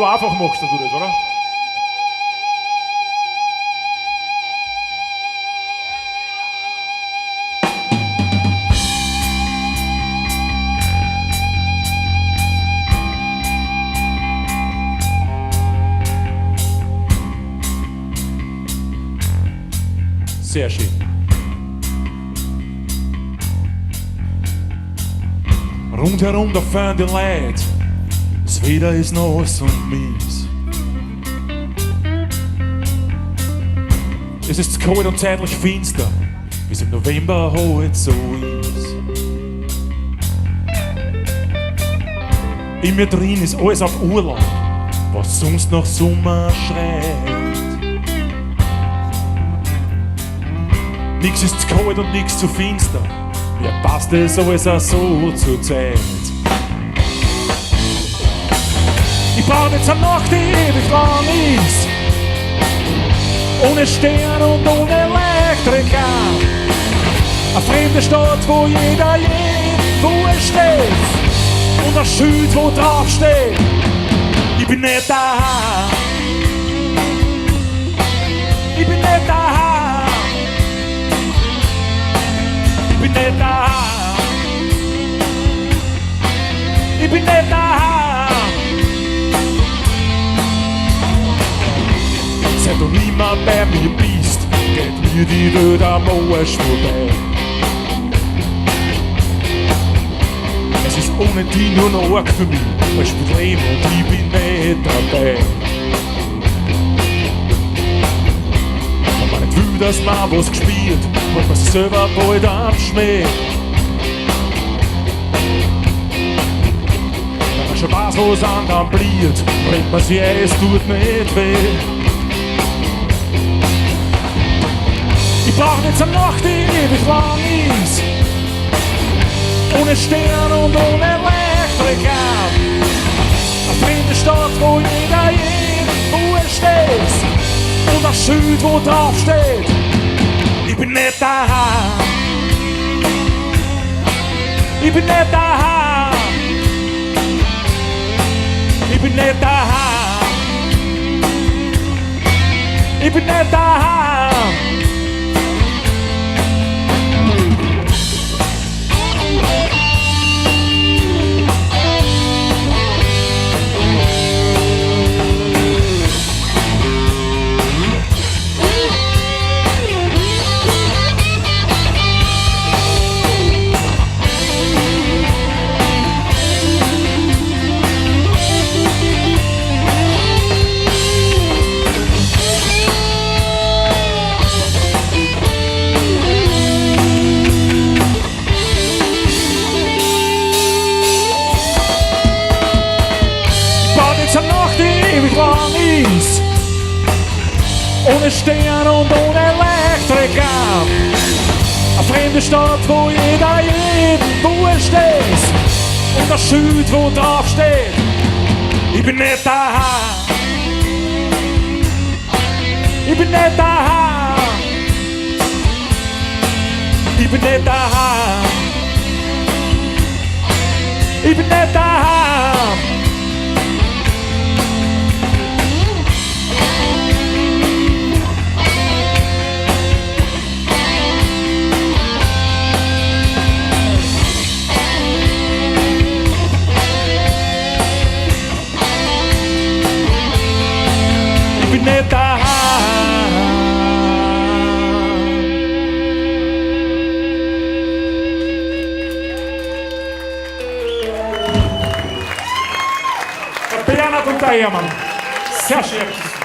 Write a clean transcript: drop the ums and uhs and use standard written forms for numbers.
So einfach machst du das, oder? Sehr schön. Rundherum da fahren die Leute, das Wetter ist nass und mies. Es ist kalt und zeitlich finster, wie es im November halt so ist. In mir drin ist alles auf Urlaub, was sonst nach Sommer schreit. Nix ist zu kalt und nix zu finster, mir passt es alles auch so zur Zeit. Ich brauch jetzt eine Nacht, die ewig lang ist, ohne Stern und ohne Elektriker. Eine fremde Stadt, wo jeder wo er steht, und ein Schild, wo drauf steht: ich bin nicht daheim. Ich bin nicht daheim. Ich bin nicht daheim. Ich bin nicht daheim. Seit du niemand bei mir bist, geht mir die Welt am Arsch vorbei. Es ist ohne dich nur noch arg für mich, ein Spiel und ich bin nicht dabei. Aber nicht will, dass man was gespielt, und man sich selber bald abschmäht. Wenn man schon weiß, was anderen bliert, bringt man sich ein, es tut nicht weh. Ich brauch jetzt eine Nacht, die ewig lang ist, ohne Stern und ohne Elektriker. Eine fremde Stadt, wo jeder wo er steht, und ein Schild, wo drauf steht: ich bin nicht daheim. Ich bin nicht daheim. Ich bin nicht daheim. Ich bin nicht daheim. Ewig lang ist, ohne Stern und ohne Elektriker. Eine fremde Stadt, wo jeder wo er steht, und ein Schild, wo drauf steht: ich bin nicht daheim. Ich bin nicht daheim. Ich bin nicht daheim. Ich bin nicht daheim. Ich bin nicht daheim. Bernhard und der Hermann. Sehr schön.